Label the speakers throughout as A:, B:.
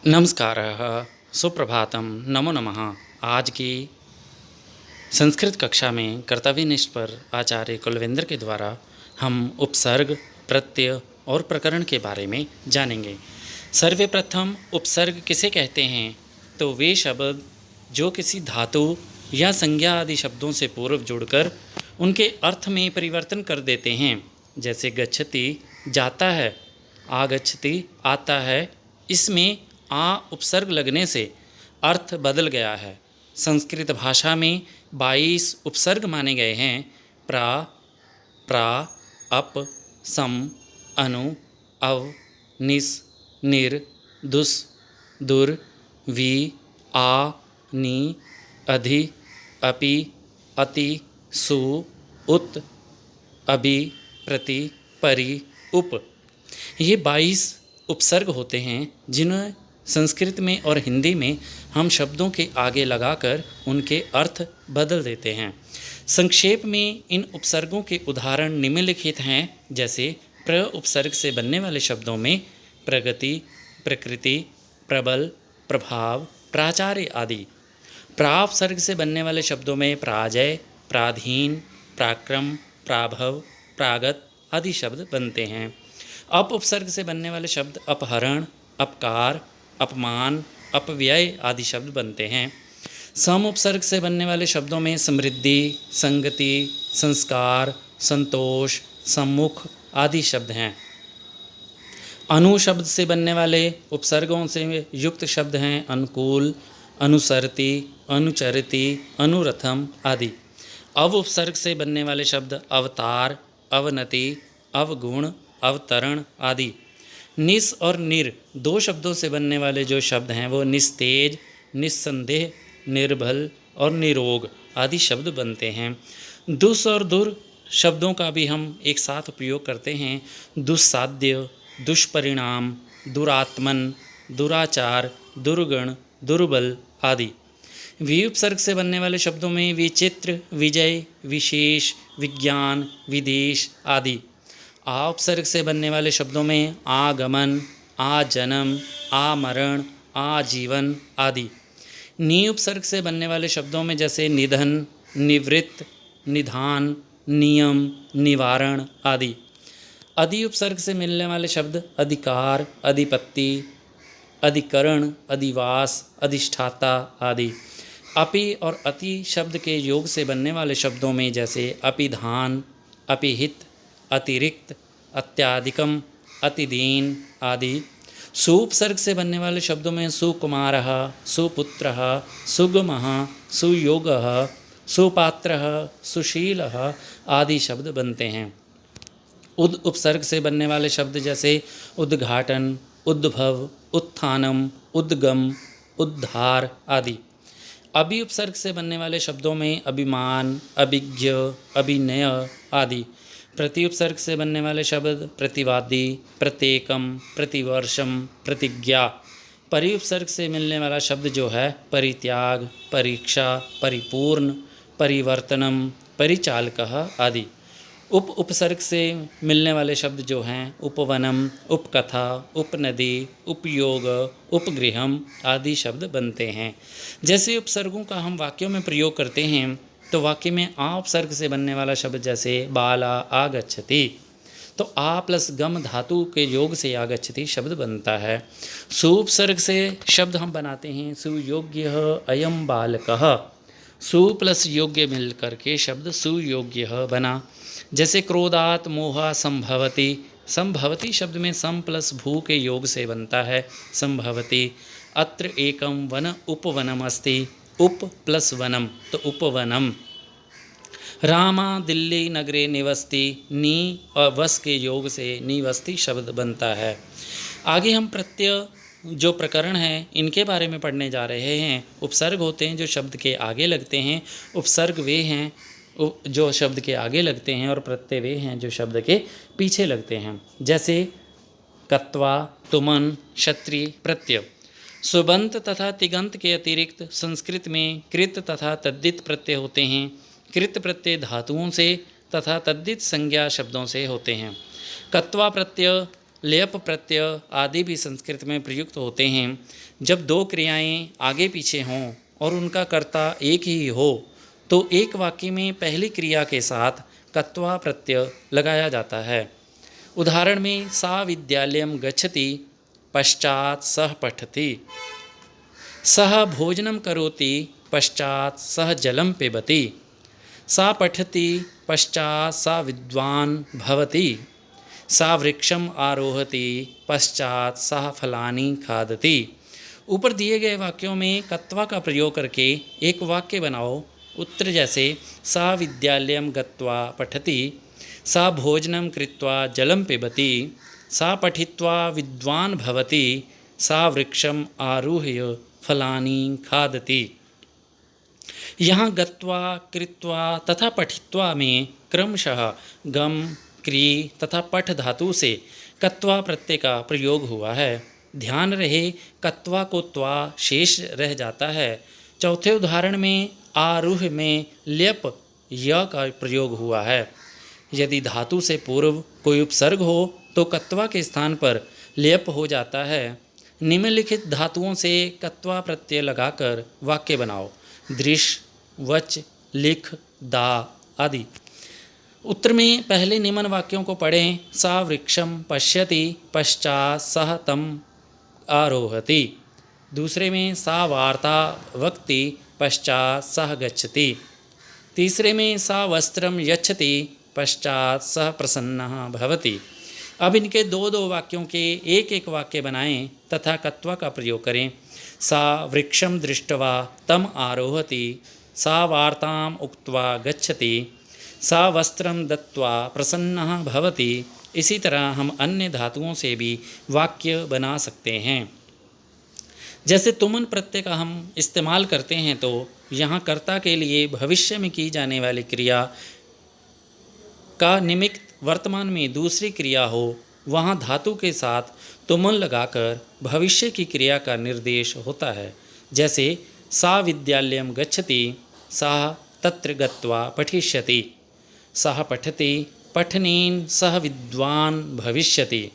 A: नमस्कारः, सुप्रभातम, नमो नमः। आज की संस्कृत कक्षा में कर्तव्यनिष्ठ पर आचार्य कुलविंदर के द्वारा हम उपसर्ग, प्रत्यय और प्रकरण के बारे में जानेंगे। सर्वप्रथम उपसर्ग किसे कहते हैं? तो वे शब्द जो किसी धातु या संज्ञा आदि शब्दों से पूर्व जुड़कर उनके अर्थ में परिवर्तन कर देते हैं। जैसे गच्छति जाता है, आगच्छति आता है। इसमें आ उपसर्ग लगने से अर्थ बदल गया है। संस्कृत भाषा में 22 उपसर्ग माने गए हैं। प्रा, प्रा, अप, सम, अनु, अव, निस, निर, दुस, दुर, वी, आ, नी, अधि, अपि, अति, सु, उत, अभि, प्रति, परि, उप। ये 22 उपसर्ग होते हैं जिन्हें संस्कृत में और हिंदी में हम शब्दों के आगे लगाकर उनके अर्थ बदल देते हैं। संक्षेप में इन उपसर्गों के उदाहरण निम्नलिखित हैं। जैसे प्र उपसर्ग से बनने वाले शब्दों में प्रगति, प्रकृति, प्रबल, प्रभाव, प्राचार्य आदि। प्रा उपसर्ग से बनने वाले शब्दों में पराजय, प्राधीन, पराक्रम, प्राभव, प्रागत आदि शब्द बनते हैं। अप उपसर्ग से बनने वाले शब्द अपहरण, अपकार, अपमान, अपव्यय आदि शब्द बनते हैं। सम उपसर्ग से बनने वाले शब्दों में समृद्धि, संगति, संस्कार, संतोष, सम्मुख आदि शब्द हैं। अनु शब्द से बनने वाले उपसर्गों से युक्त शब्द हैं अनुकूल, अनुसरति, अनुचरति, अनुरथम आदि। अव उपसर्ग से बनने वाले शब्द अवतार, अवनति, अवगुण, अवतरण आदि। निस और निर दो शब्दों से बनने वाले जो शब्द हैं वो निस्तेज, निस्संदेह, निर्बल और निरोग आदि शब्द बनते हैं। दुस और दुर शब्दों का भी हम एक साथ उपयोग करते हैं। दुस्साध्य, दुष्परिणाम, दुरात्मन, दुराचार, दुर्गुण, दुर्बल आदि। वी उपसर्ग से बनने वाले शब्दों में विचित्र, विजय, विशेष, विज्ञान, विदेश आदि। आ उपसर्ग से बनने वाले शब्दों में आगमन, आजन्म, आमरण, आजीवन आदि। नी उपसर्ग से बनने वाले शब्दों में जैसे निधन, निवृत्त, निधान, नियम, निवारण आदि। अधि उपसर्ग से मिलने वाले शब्द अधिकार, अधिपत्ति, अधिकरण, अधिवास, अधिष्ठाता आदि। अपि और अति शब्द के योग से बनने वाले शब्दों में जैसे अपिधान, अपिहित, अतिरिक्त, अत्याधिकम, अतिदीन आदि। सुपसर्ग से बनने वाले शब्दों में सुकुमारः, सुपुत्रः, सुगमः, सुयोगः, सुपात्रः, सुशीलः आदि शब्द बनते हैं। उद उपसर्ग से बनने वाले शब्द जैसे उद्घाटन, उद्भव, उत्थानम, उद्गम, उद्धार आदि। अभि उपसर्ग से बनने वाले शब्दों में अभिमान, अभिज्ञ, अभिनय आदि। प्रति उपसर्ग से बनने वाले शब्द प्रतिवादी, प्रत्येकम, प्रतिवर्षम, प्रतिज्ञा। परि उपसर्ग से मिलने वाला शब्द जो है परित्याग, परीक्षा, परिपूर्ण, परिवर्तनम, परिचालकः आदि। उप उपसर्ग से मिलने वाले शब्द जो हैं उपवनम, उपकथा, उपनदी, उपयोग, उपगृहम आदि शब्द बनते हैं। जैसे उपसर्गों का हम वाक्यों में प्रयोग करते हैं तो वाक्य में आ उपसर्ग से बनने वाला शब्द जैसे बाला आगच्छति, तो आ प्लस गम धातु के योग से आगच्छति शब्द बनता है। सुपसर्ग से शब्द हम बनाते हैं सुयोग्यः अयं बालकः। सु प्लस योग्य मिल करके शब्द सुयोग्यः बना। जैसे क्रोधात मोह संभवति, संभवति शब्द में सम प्लस भू के योग से बनता है संभवति। अत्र एकम वन उपवनम अस्ति, उप प्लस वनम तो उपवनम। रामा दिल्ली नगरे निवसति, नी और वस के योग से निवसति शब्द बनता है। आगे हम प्रत्यय जो प्रकरण हैं इनके बारे में पढ़ने जा रहे हैं। उपसर्ग होते हैं जो शब्द के आगे लगते हैं, उपसर्ग वे हैं जो शब्द के आगे लगते हैं और प्रत्यय वे हैं जो शब्द के पीछे लगते हैं। जैसे कत्वा, तुमन, क्षत्रिय प्रत्यय। सुबंत तथा तिगंत के अतिरिक्त संस्कृत में कृत तथा तद्धित प्रत्यय होते हैं। कृत प्रत्यय धातुओं से तथा तद्धित संज्ञा शब्दों से होते हैं। कत्वा प्रत्यय लेप प्रत्यय आदि भी संस्कृत में प्रयुक्त होते हैं। जब दो क्रियाएं आगे पीछे हों और उनका कर्ता एक ही हो तो एक वाक्य में पहली क्रिया के साथ कत्वा प्रत्यय लगाया जाता है। उदाहरण में सा विद्यालयं गच्छति पश्चात सः पठति, सः भोजनं करोति पश्चात सः जलं पिबति, सा पठति पश्चात सा विद्वान् भवति, सा वृक्षम आरोहति पश्चात सः फलानि खादति। ऊपर दिए गए वाक्यों में कत्वा का प्रयोग करके एक वाक्य बनाओ। उत्तर जैसे सा विद्यालयं गत्वा पठति, सा भोजनं कृत्वा जलं पिबति, सा पठित्वा विद्वान् भवति, सा वृक्षम आरुह्य फलानि खादति। यहाँ गत्वा, कृत्वा तथा पठित्वा में क्रमशः गम, क्री तथा पठ धातु से कत्वा प्रत्यय का प्रयोग हुआ है। ध्यान रहे कत्वा को त्वा शेष रह जाता है। चौथे उदाहरण में आरूह में ल्यप य का प्रयोग हुआ है। यदि धातु से पूर्व कोई उपसर्ग हो तो कत्वा के स्थान पर ल्यप हो जाता है। निम्नलिखित धातुओं से कत्वा प्रत्यय लगाकर वाक्य बनाओ। दृश्य, वच, लिख, दा आदि। उत्तर में पहले निम्न वाक्यों को पढ़ें। सा वृक्षम पश्यति पश्चात सह तम आरोहति। दूसरे में सा वार्ता वक्ति पश्चात सह गच्छति। तीसरे में सा वस्त्रम यच्छति पश्चात सह प्रसन्नः भवति। अब इनके दो दो वाक्यों के एक एक वाक्य बनाएं तथा कत्वा का प्रयोग करें। सा वृक्षम दृष्ट्वा तम आरोहति, सा वार्ताम उक्त्वा गच्छति, सा वस्त्रम दत्वा प्रसन्नः भवति। इसी तरह हम अन्य धातुओं से भी वाक्य बना सकते हैं। जैसे तुमन प्रत्यय का हम इस्तेमाल करते हैं तो यहाँ कर्ता के लिए भविष्य में की जाने वाली क्रिया का निमित्त वर्तमान में दूसरी क्रिया हो, वहाँ धातु के साथ तुमन लगाकर भविष्य की क्रिया का निर्देश होता है। जैसे सा विद्यालयं गच्छति, सा तत्र गत्वा पठिष्यति, सः पठति पठनेन सह विद्वान् भविष्यति।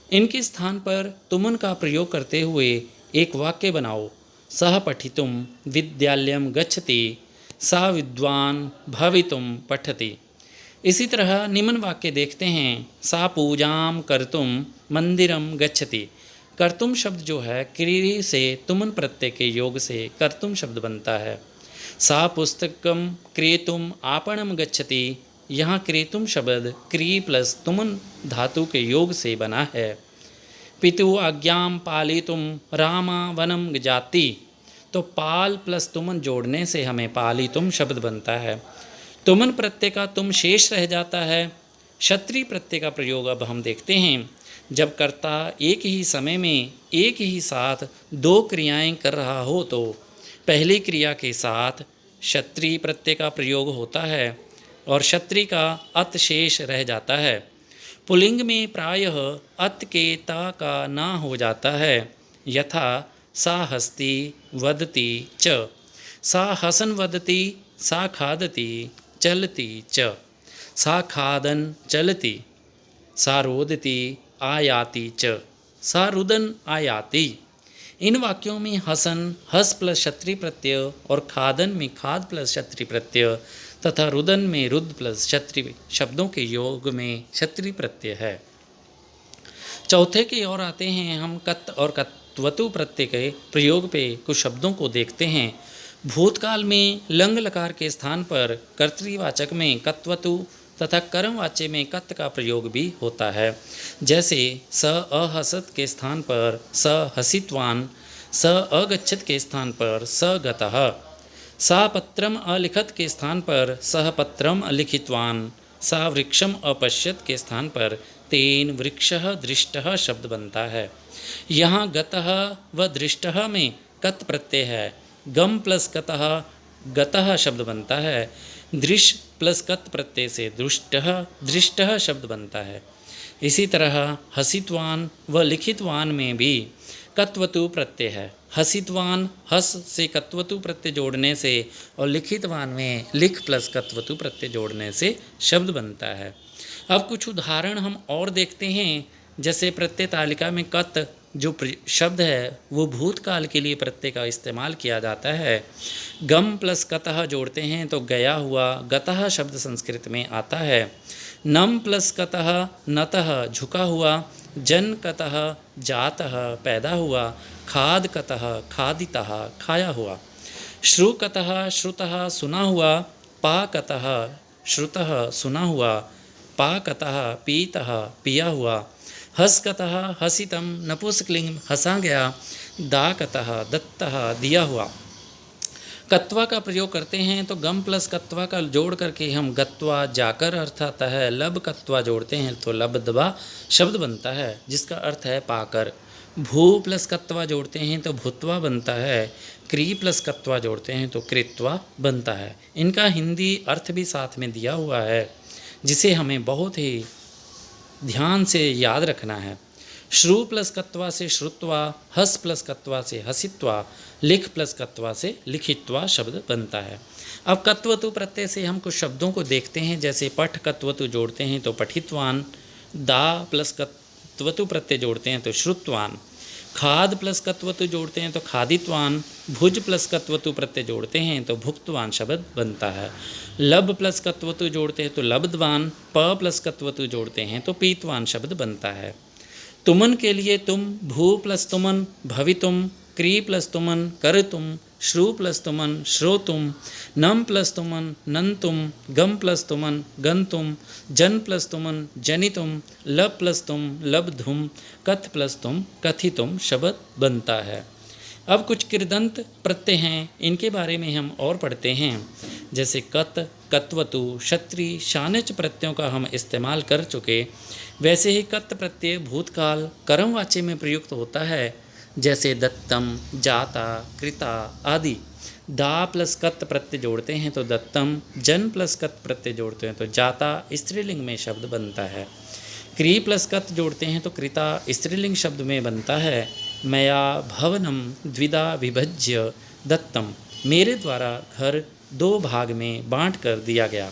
A: इनके स्थान पर तुमन का प्रयोग करते हुए एक वाक्य बनाओ। सः पठितुं विद्यालयं गच्छति, सा विद्वान् भवितुं पठति। इसी तरह निम्न वाक्य देखते हैं। सा पूजां कर्तुं मंदिरं गच्छति। कर्तुम शब्द जो है क्रिय से तुमन प्रत्यय के योग से कर्तुम शब्द बनता है। सा पुस्तकं क्रेतुम आपणं गच्छति। यहाँ क्रेतुम शब्द क्रिय प्लस तुमन धातु के योग से बना है। पितु आज्ञां पालितुम रामा वनं जाति। तो पाल प्लस तुमन जोड़ने से हमें पालितुम शब्द बनता है। तुमन प्रत्यय का तुम शेष रह जाता है। क्षत्रिय प्रत्यय का प्रयोग अब हम देखते हैं। जब कर्ता एक ही समय में एक ही साथ दो क्रियाएं कर रहा हो तो पहली क्रिया के साथ क्षत्रिय प्रत्यय का प्रयोग होता है और क्षत्रिय का अत शेष रह जाता है। पुल्लिंग में प्रायः अत के ता का ना हो जाता है। यथा सा हस्ति वदति च, सा हसन वदति, सा खादति चलति च, सा खादन चलति, सा रोदति आयाति च, सा रुदन आयाति। इन वाक्यों में हसन हस प्लस क्षत्रिय प्रत्यय और खादन में खाद प्लस क्षत्रिय प्रत्यय तथा रुदन में रुद प्लस क्षत्रिय शब्दों के योग में क्षत्रिय प्रत्यय है। चौथे की ओर आते हैं। हम कत और कत्वतु प्रत्यय के प्रयोग पे कुछ शब्दों को देखते हैं। भूतकाल में लंग लकार के स्थान पर कर्तृवाचक में कत्वतु तथा कर्मवाच्य में कत का प्रयोग भी होता है। जैसे स अहसत के स्थान पर स हसितवान, स अगच्छत के स्थान पर स गतः, सा पत्रम अलिखत के स्थान पर सह पत्रम अलिखितवान, सा वृक्षम अपश्यत के स्थान पर तेन वृक्षः दृष्टः शब्द बनता है। यहाँ गतः व दृष्टः में कत प्रत्यय है। गम प्लस कतः गतः शब्द बनता है। दृश्य प्लस कत प्रत्यय से दृष्टः दृष्टः शब्द बनता है। इसी तरह हसितवान व लिखितवान में भी कत्वतु प्रत्यय है। हसितवान हस से कत्वतु प्रत्यय जोड़ने से और लिखितवान में लिख प्लस कत्वतु प्रत्यय जोड़ने से शब्द बनता है। अब कुछ उदाहरण हम और देखते हैं। जैसे प्रत्यय तालिका में कत जो शब्द है वो भूतकाल के लिए प्रत्यय का इस्तेमाल किया जाता है। गम प्लस कतः जोड़ते हैं तो गया हुआ, गतः शब्द संस्कृत में आता है। नम प्लस कतः नतः झुका हुआ, जन कतः जातः पैदा हुआ, खाद कतः खादितः खाया हुआ, श्रु कतः श्रुतः सुना हुआ, पा कतः श्रुतः सुना हुआ, पा कतः पीतः पिया हुआ, हस कतः हसितम नपुंसकलिंग हंसा गया, दा कतः दत्तः दिया हुआ। कत्वा का प्रयोग करते हैं तो गम प्लस कत्वा का जोड़ करके हम गत्वा जाकर अर्थ आता है। लब कत्वा जोड़ते हैं तो लबदबा शब्द बनता है जिसका अर्थ है पाकर। भू प्लस कत्वा जोड़ते हैं तो भूतवा बनता है। क्री प्लस कत्वा जोड़ते हैं तो कृत्वा बनता है। इनका हिंदी अर्थ भी साथ में दिया हुआ है जिसे हमें बहुत ही ध्यान से याद रखना है। श्रु प्लस कत्वा से श्रुत्वा, हस प्लस कत्वा से हसित्वा, लिख प्लस कत्वा से लिखित्वा शब्द बनता है। अब कत्वतु प्रत्यय से हम कुछ शब्दों को देखते हैं, जैसे पठ कत्वतु जोड़ते हैं तो पठित्वान, दा प्लस कत्वतु प्रत्यय जोड़ते हैं तो श्रुत्वान, खाद प्लस कत्वतु जोड़ते हैं तो खादित्वान, भुज प्लस कत्वतु प्रत्यय जोड़ते हैं तो भुक्तवान शब्द बनता है। लब प्लस कत्वतु जोड़ते हैं तो लब्धवान, प प्लस कत्वतु जोड़ते हैं तो पीतवान शब्द बनता है। तुमन के लिए तुम, भू प्लस तुमन भवितुम, क्री प्लस तुमन करतुम, श्रु प्लस तुमन श्रोतुम, नम प्लस तुमन नंतुम, गम प्लस तुमन गंतुम, जन प्लस तुमन जनितुम, लब प्लस तुम लब्धुम, कथ प्लस तुम कथितुम शब्द बनता है। अब कुछ कृदंत प्रत्यय हैं, इनके बारे में हम और पढ़ते हैं। जैसे कत, कत्वतु, क्षत्रि, शानच प्रत्ययों का हम इस्तेमाल कर चुके। वैसे ही कत प्रत्यय भूतकाल कर्मवाच्य में प्रयुक्त होता है, जैसे दत्तम, जाता, कृता आदि। दा प्लस कत प्रत्यय जोड़ते हैं तो दत्तम, जन प्लस कत प्रत्यय जोड़ते हैं तो जाता स्त्रीलिंग में शब्द बनता है। क्री प्लस कत जोड़ते हैं तो कृता स्त्रीलिंग शब्द में बनता है। मया भवनम द्विधा विभज्य दत्तम, मेरे द्वारा घर 2 भाग में बांट कर दिया गया।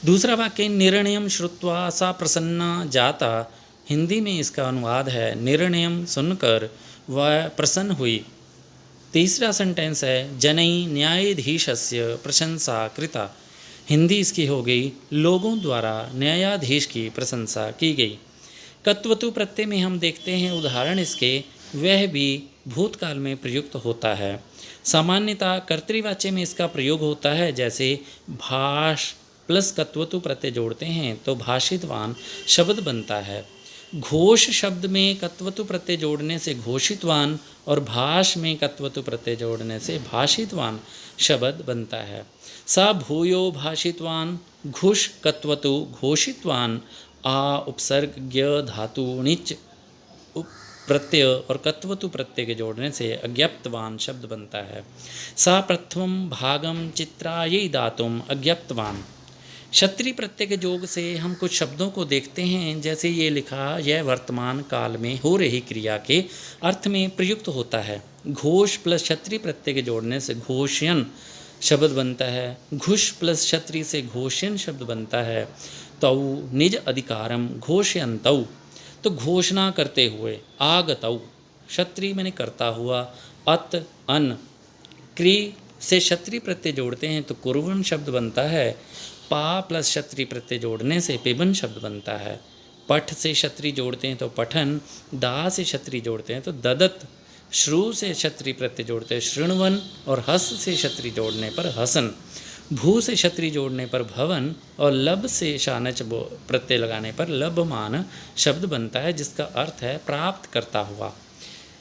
A: दूसरा वाक्य निर्णयम श्रुत्वा सा प्रसन्ना जाता, हिंदी में इसका अनुवाद है निर्णयम सुनकर वह प्रसन्न हुई। तीसरा सेंटेंस है जनई न्यायाधीशस्य प्रशंसा कृता, हिंदी इसकी हो गई लोगों द्वारा न्यायाधीश की प्रशंसा की गई। कत्वतु प्रत्यय में हम देखते हैं उदाहरण इसके, वह भी भूतकाल में प्रयुक्त होता है। सामान्यतः कर्तृवाच्य में इसका प्रयोग होता है, जैसे भाष प्लस कत्वतु प्रत्यय जोड़ते हैं तो भाषितवान शब्द बनता है। घोष शब्द में कत्वतु प्रत्यय जोड़ने से घोषितवान और भाष में कत्वतु प्रत्यय जोड़ने से भाषितवान शब्द बनता है। सा भूयो भाषितवान, घुष कत्वतु घोषितवान, आ उपसर्ग ज्ञ धातु णिच प्रत्यय और कत्वतु प्रत्यय के जोड़ने से अज्ञप्तवान शब्द बनता है। सा प्रथम भागम चित्रायै दातुम अज्ञप्तवान। क्षत्रि प्रत्यय के योग से हम कुछ शब्दों को देखते हैं, जैसे ये लिखा यह वर्तमान काल में हो रही क्रिया के अर्थ में प्रयुक्त होता है। घोष प्लस क्षत्रि प्रत्यय के जोड़ने से घोषयन शब्द बनता है। घुष प्लस क्षत्रि से घोषयन शब्द बनता है। तौ निज अधिकारम घोषयन्तौ, तो घोषणा करते हुए। आगतौ क्षत्रि मैंने करता हुआ। अत अन, क्री से क्षत्रि प्रत्यय जोड़ते हैं तो कुर्वन शब्द बनता है। पा प्लस क्षत्रि प्रत्यय जोड़ने से पिबन शब्द बनता है। पठ से क्षत्रि जोड़ते हैं तो पठन, दा से क्षत्रि जोड़ते हैं तो ददत, श्रु से क्षत्रि प्रत्यय जोड़ते हैं शृण्वन और हस से क्षत्रि जोड़ने पर हसन, भू से क्षत्रि जोड़ने पर भवन और लब से शानच प्रत्यय लगाने पर लभमान शब्द बनता है, जिसका अर्थ है प्राप्त करता हुआ।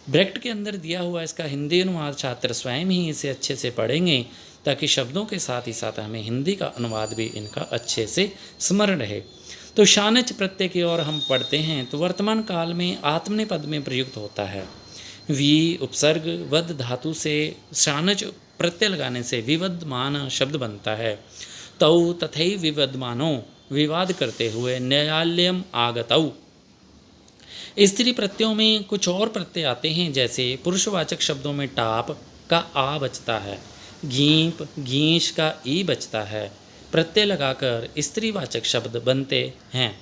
A: ब्रैकेट के अंदर दिया हुआ इसका हिंदी अनुवाद छात्र स्वयं ही इसे अच्छे से पढ़ेंगे, ताकि शब्दों के साथ ही साथ हमें हिंदी का अनुवाद भी इनका अच्छे से स्मरण रहे। तो शानच प्रत्यय की ओर हम पढ़ते हैं तो वर्तमान काल में आत्मनेपद में प्रयुक्त होता है। वी उपसर्ग वद धातु से शानच प्रत्यय लगाने से विवदमान शब्द बनता है। तौ तथैव विवदमानो, विवाद करते हुए। न्यायालयम आगतौ। स्त्री प्रत्ययों में कुछ और प्रत्यय आते हैं, जैसे पुरुषवाचक शब्दों में टाप का आ बचता है, गीप गीश का ई बचता है। प्रत्यय लगाकर स्त्रीवाचक शब्द बनते हैं।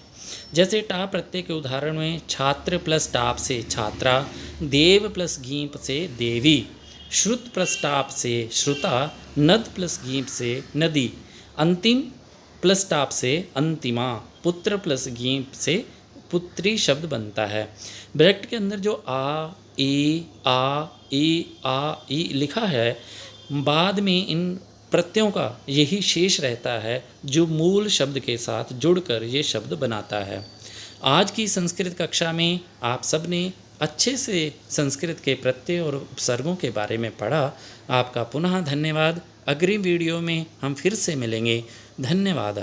A: जैसे टा प्रत्यय के उदाहरण में छात्र प्लस टाप से छात्रा, देव प्लस गीप से देवी, श्रुत प्लस टाप से श्रुता, नद प्लस गीप से नदी, अंतिम प्लस टाप से अंतिमा, पुत्र प्लस गीप से पुत्री शब्द बनता है। ब्रैकेट के अंदर जो आ ई लिखा है, बाद में इन प्रत्ययों का यही शेष रहता है जो मूल शब्द के साथ जुड़कर ये शब्द बनाता है। आज की संस्कृत कक्षा में आप सब ने अच्छे से संस्कृत के प्रत्यय और उपसर्गों के बारे में पढ़ा। आपका पुनः धन्यवाद। अग्रिम वीडियो में हम फिर से मिलेंगे। धन्यवाद।